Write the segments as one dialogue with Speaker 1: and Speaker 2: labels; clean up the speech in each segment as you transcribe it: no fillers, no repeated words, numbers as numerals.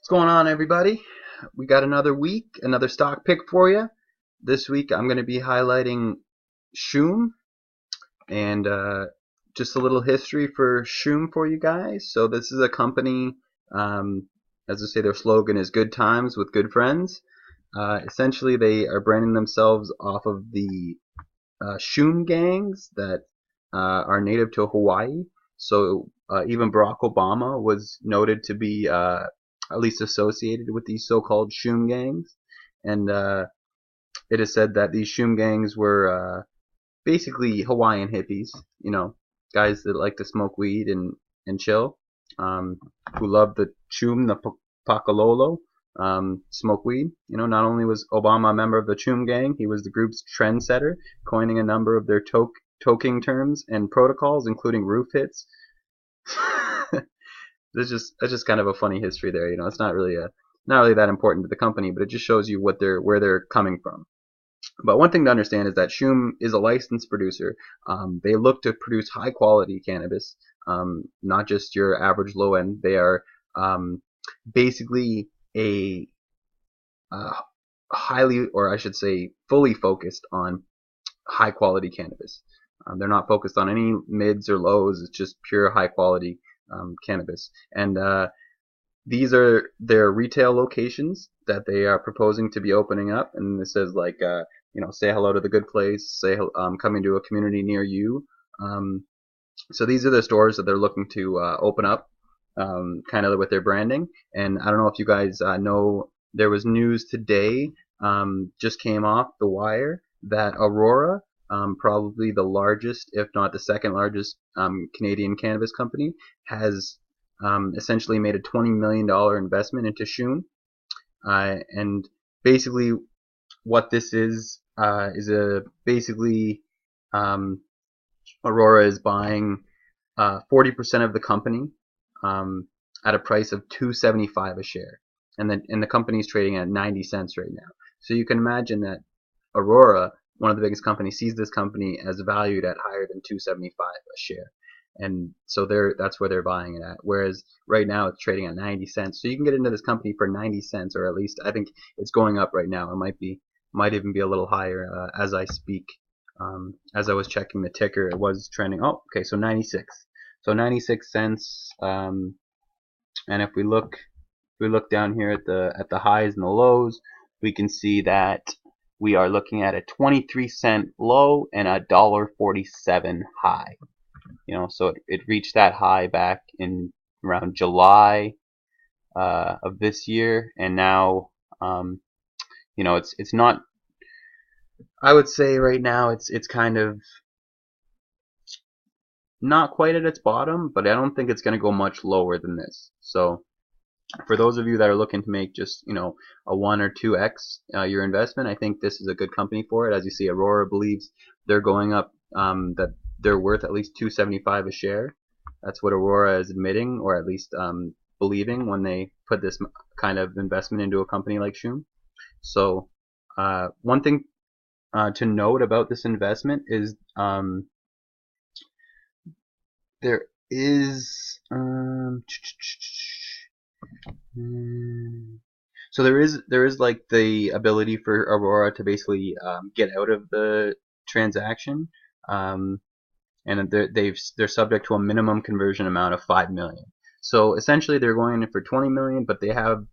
Speaker 1: What's going on, everybody? We got another week, another stock pick for you. This week I'm going to be highlighting Choom and just a little history for Choom for you guys. So this is a company, as I say, their slogan is "Good times with good friends." Essentially, they are branding themselves off of the Choom gangs that are native to Hawaii. So even Barack Obama was noted to be at least associated with these so-called Choom gangs, and it is said that these Choom gangs were basically Hawaiian hippies, guys that like to smoke weed and chill, who love the Choom, the Pakalolo, smoke weed. Not only was Obama a member of the Choom gang, he was the group's trendsetter, coining a number of their toking terms and protocols, including roof hits. That's just kind of a funny history there. It's not really that important to the company, but it just shows you where they're coming from. But one thing to understand is that Choom is a licensed producer. They look to produce high quality cannabis, not just your average low end. They are basically a highly, or I should say, fully focused on high quality cannabis. They're not focused on any mids or lows. It's just pure high quality cannabis. And these are their retail locations that they are proposing to be opening up. And this says like, say hello to the good place, say coming to a community near you. So these are the stores that they're looking to open up, kind of with their branding. And I don't know if you guys know, there was news today, just came off the wire, that Aurora, probably the largest, if not the second largest, Canadian cannabis company, has essentially made a $20 million investment into Choom. And basically what this is basically Aurora is buying 40% of the company at a price of $2.75 a share. And the company is trading at 90 cents right now. So you can imagine that Aurora, one of the biggest companies, sees this company as valued at higher than $2.75 a share. And so that's where they're buying it at. Whereas right now it's trading at 90 cents. So you can get into this company for 90 cents, or at least I think it's going up right now. It might even be a little higher as I speak. As I was checking the ticker, it was trending. Oh, okay, so 96. So 96 cents. And if we look down here at the highs and the lows, we can see that we are looking at a 23-cent low and a $1.47 high. So it reached that high back in around July of this year, and now it's not. I would say right now it's kind of not quite at its bottom, but I don't think it's going to go much lower than this. So for those of you that are looking to make just a 1 or 2x your investment, I think this is a good company for it. As you see, Aurora believes they're going up, that they're worth at least $2.75 a share. That's what Aurora is admitting, or at least believing, when they put this kind of investment into a company like Choom. So one thing to note about this investment is there is so there is like the ability for Aurora to basically get out of the transaction, and they're subject to a minimum conversion amount of 5 million. So essentially they're going in for 20 million, but they have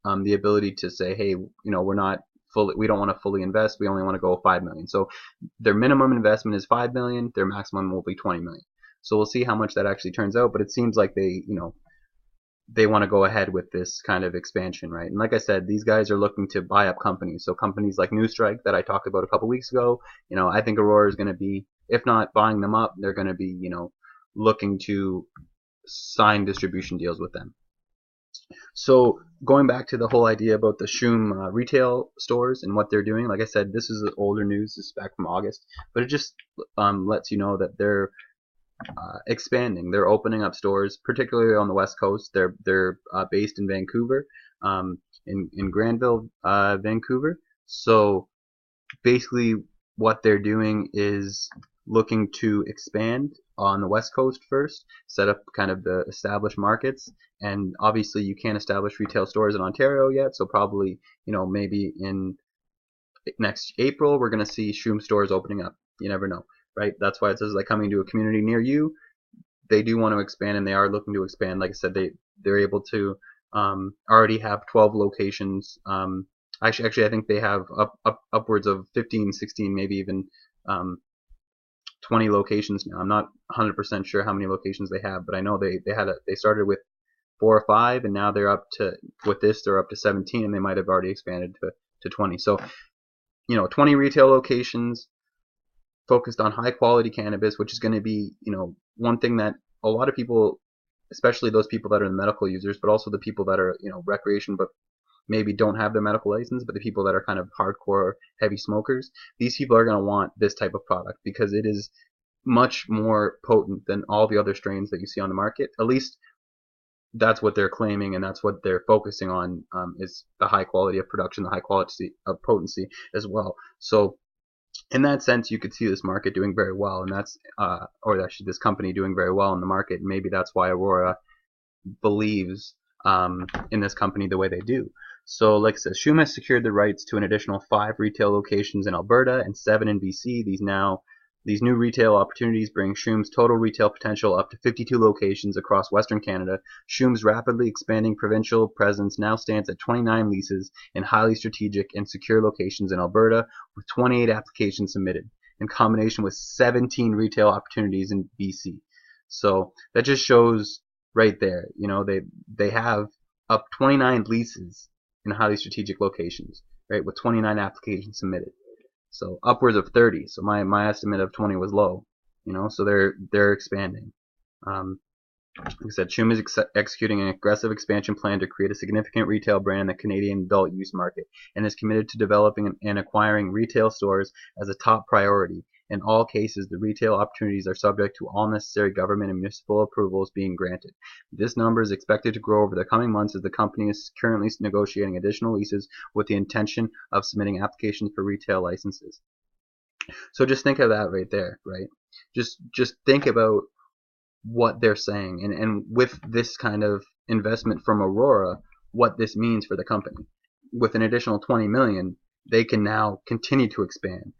Speaker 1: the ability to say, hey, we don't want to fully invest, we only want to go 5 million. So their minimum investment is 5 million, their maximum will be 20 million. So we'll see how much that actually turns out, but it seems like they want to go ahead with this kind of expansion, right? And like I said, these guys are looking to buy up companies. So companies like New Strike that I talked about a couple weeks ago, I think Aurora is going to be, if not buying them up, they're going to be, looking to sign distribution deals with them. So going back to the whole idea about the Choom retail stores and what they're doing, like I said, this is older news. This is back from August, but it just lets you know that they're expanding. They're opening up stores, particularly on the West Coast. They're based in Vancouver, in Granville, Vancouver. So basically, what they're doing is looking to expand on the West Coast first, set up kind of the established markets. And obviously you can't establish retail stores in Ontario yet, so probably, maybe in next April we're going to see Choom stores opening up. You never know, right? That's why it says like coming to a community near you. They do want to expand, and they are looking to expand. Like I said, they're able to already have 12 locations. Actually, I think they have upwards of 15, 16, maybe even 20 locations now. I'm not 100% sure how many locations they have, but I know they started with 4 or 5, and now they're up to, with this, they're up to 17, and they might have already expanded to 20. So 20 retail locations focused on high quality cannabis, which is going to be, one thing that a lot of people, especially those people that are the medical users, but also the people that are, recreation, but maybe don't have their medical license, but the people that are kind of hardcore heavy smokers, these people are going to want this type of product because it is much more potent than all the other strains that you see on the market. At least that's what they're claiming, and that's what they're focusing on, is the high quality of production, the high quality of potency as well. So in that sense, you could see this market doing very well, and that's, or actually this company doing very well in the market. And maybe that's why Aurora believes in this company the way they do. So, like I said, Choom has secured the rights to an additional 5 retail locations in Alberta and 7 in BC. These new retail opportunities bring Choom's total retail potential up to 52 locations across Western Canada. Choom's rapidly expanding provincial presence now stands at 29 leases in highly strategic and secure locations in Alberta, with 28 applications submitted, in combination with 17 retail opportunities in BC. So that just shows right there, they have up 29 leases in highly strategic locations, right, with 29 applications submitted. So upwards of 30. So my estimate of 20 was low, so they're expanding. Like I said, Choom is executing an aggressive expansion plan to create a significant retail brand in the Canadian adult use market, and is committed to developing and acquiring retail stores as a top priority. In all cases, the retail opportunities are subject to all necessary government and municipal approvals being granted. This number is expected to grow over the coming months as the company is currently negotiating additional leases with the intention of submitting applications for retail licenses. So just think of that right there, right? Just think about what they're saying, and with this kind of investment from Aurora, what this means for the company. With an additional 20 million, they can now continue to expand.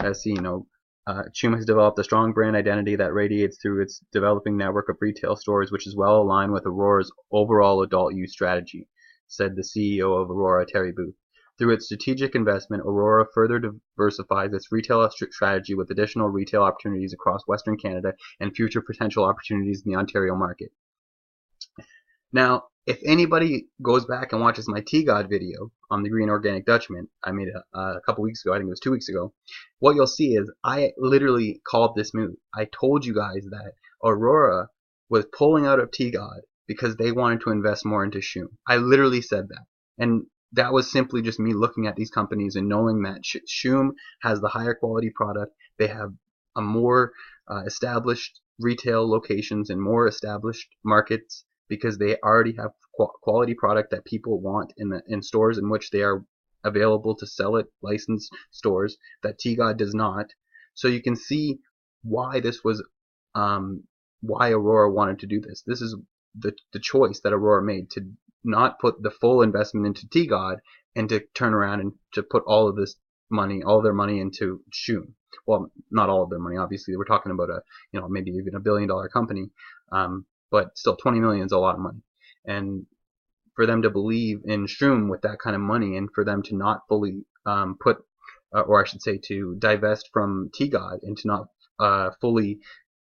Speaker 1: As Choom has developed a strong brand identity that radiates through its developing network of retail stores, which is well aligned with Aurora's overall adult use strategy, said the CEO of Aurora, Terry Booth. Through its strategic investment, Aurora further diversifies its retail strategy with additional retail opportunities across Western Canada and future potential opportunities in the Ontario market. Now, if anybody goes back and watches my TGOD video on the Green Organic Dutchman, I made a couple weeks ago, I think it was 2 weeks ago, what you'll see is I literally called this move. I told you guys that Aurora was pulling out of TGOD because they wanted to invest more into Choom. I literally said that. And that was simply just me looking at these companies and knowing that Choom has the higher quality product. They have a more established retail locations and more established markets because they already have quality product that people want in stores in which they are available to sell it, licensed stores that TGOD does not. So you can see why this was, why Aurora wanted to do this. This is the choice that Aurora made, to not put the full investment into TGOD and to turn around and to put all of this money, all their money into Choom. Well, not all of their money, obviously. We're talking about maybe even $1 billion company. But still 20 million is a lot of money. And for them to believe in Choom with that kind of money, and for them to not fully or I should say to divest from TGOD and to not fully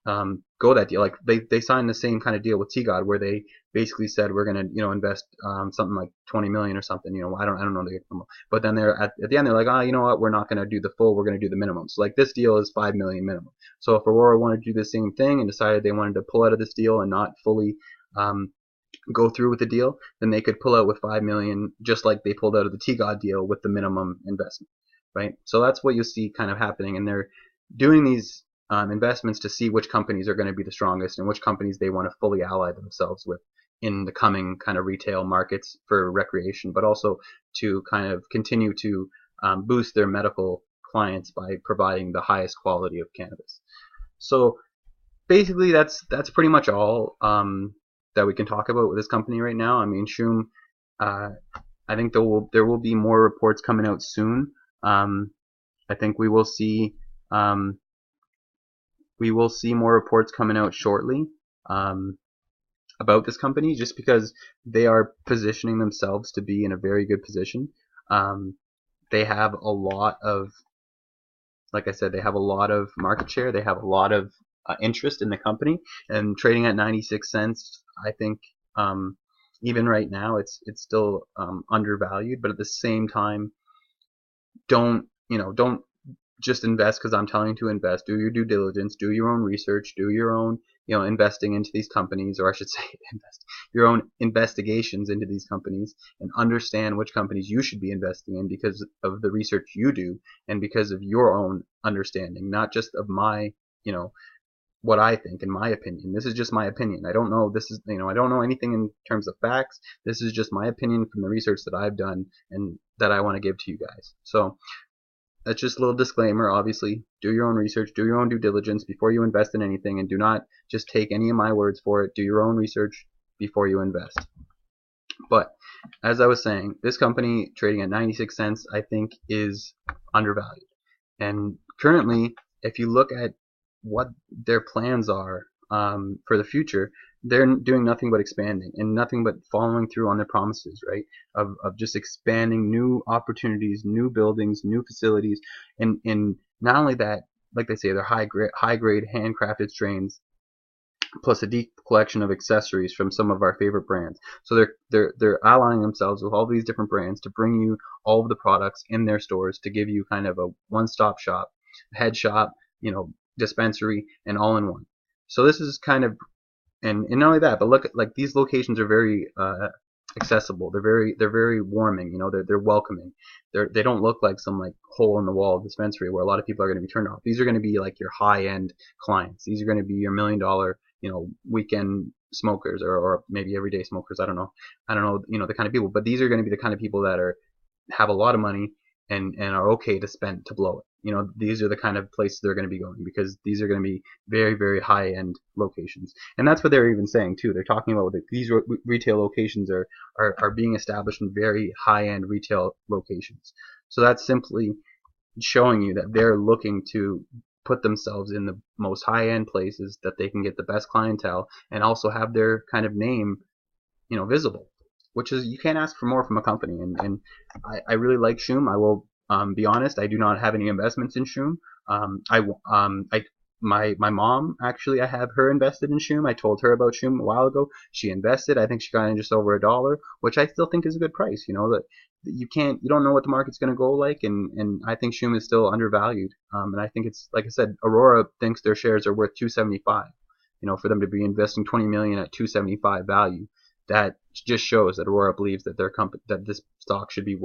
Speaker 1: go that deal. Like they signed the same kind of deal with TGOD where they basically said we're going to invest something like 20 million or something. I don't know the number. But then they're at the end they're like, you know what, we're not going to do the full, we're going to do the minimum. So like this deal is 5 million minimum. So if Aurora wanted to do the same thing and decided they wanted to pull out of this deal and not fully go through with the deal, then they could pull out with 5 million, just like they pulled out of the TGOD deal with the minimum investment, right? So that's what you see kind of happening, and they're doing these investments to see which companies are going to be the strongest and which companies they want to fully ally themselves with in the coming kind of retail markets for recreation, but also to kind of continue to boost their medical clients by providing the highest quality of cannabis. So basically, that's pretty much all that we can talk about with this company right now. I mean, Choom, I think there will be more reports coming out soon. I think we will see more reports coming out shortly about this company, just because they are positioning themselves to be in a very good position. They have a lot of, like I said, they have a lot of market share. They have a lot of interest in the company, and trading at 96 cents, I think even right now it's still undervalued. But at the same time, don't just invest because I'm telling you to invest. Do your due diligence, do your own research, do your own investing into these companies, or I should say your own investigations into these companies, and understand which companies you should be investing in because of the research you do and because of your own understanding, not just of my what I think in my opinion. This is just my opinion. I don't know, this is I don't know anything in terms of facts. This is just my opinion from the research that I've done and that I want to give to you guys. So that's just a little disclaimer. Obviously, do your own research, do your own due diligence before you invest in anything, and do not just take any of my words for it. Do your own research before you invest. But as I was saying, this company trading at 96 cents I think is undervalued. And currently, if you look at what their plans are for the future, they're doing nothing but expanding and nothing but following through on their promises, right? Of just expanding new opportunities, new buildings, new facilities, and not only that, like they say, they're high grade handcrafted strains, plus a deep collection of accessories from some of our favorite brands. So they're allying themselves with all these different brands to bring you all of the products in their stores to give you kind of a one-stop shop, head shop, dispensary, and all in one. So this is kind of, and not only that, but look at, like, these locations are very accessible. They're very warming. They're welcoming. They don't look like some like hole in the wall dispensary where a lot of people are going to be turned off. These are going to be like your high end clients. These are going to be your $1 million weekend smokers, or maybe everyday smokers. I don't know the kind of people, but these are going to be the kind of people that have a lot of money and are okay to spend to blow it. These are the kind of places they're going to be going, because these are going to be very, very high end locations. And that's what they're even saying too. They're talking about that these retail locations are being established in very high end retail locations. So that's simply showing you that they're looking to put themselves in the most high end places that they can get the best clientele and also have their kind of name visible, which is, you can't ask for more from a company. And I really like Choom. I will be honest, I do not have any investments in Choom. My mom, actually, I have her invested in Choom. I told her about Choom a while ago. She invested. I think she got in just over $1, which I still think is a good price. That you don't know what the market's going to go like, and I think Choom is still undervalued. And I think it's, like I said, Aurora thinks their shares are worth $275. For them to be investing $20 million at $275 value, that just shows that Aurora believes that that this stock should be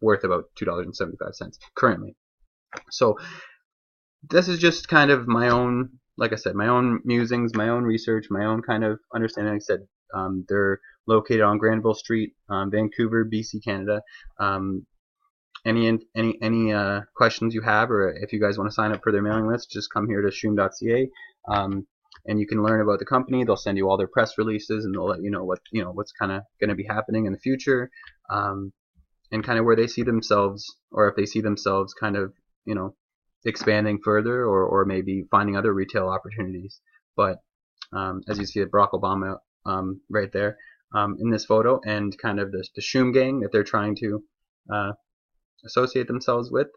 Speaker 1: worth about $2.75 currently. So this is just kind of my own, like I said, my own musings, my own research, my own kind of understanding. Like I said, they're located on Granville Street, Vancouver, BC, Canada. Any questions you have, or if you guys want to sign up for their mailing list, just come here to choom.ca. And you can learn about the company. They'll send you all their press releases, and they'll let you know what's kind of going to be happening in the future, and kind of where they see themselves, or if they see themselves kind of expanding further, or maybe finding other retail opportunities. But as you see, Barack Obama right there in this photo, and kind of the Choom gang that they're trying to associate themselves with.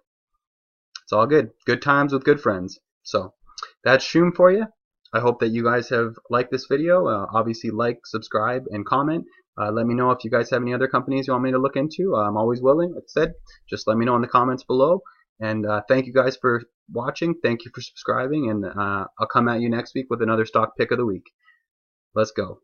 Speaker 1: It's all good. Good times with good friends. So that's Choom for you. I hope that you guys have liked this video. Obviously, like, subscribe, and comment. Let me know if you guys have any other companies you want me to look into. I'm always willing. Like I said, just let me know in the comments below. And thank you guys for watching. Thank you for subscribing. And I'll come at you next week with another stock pick of the week. Let's go.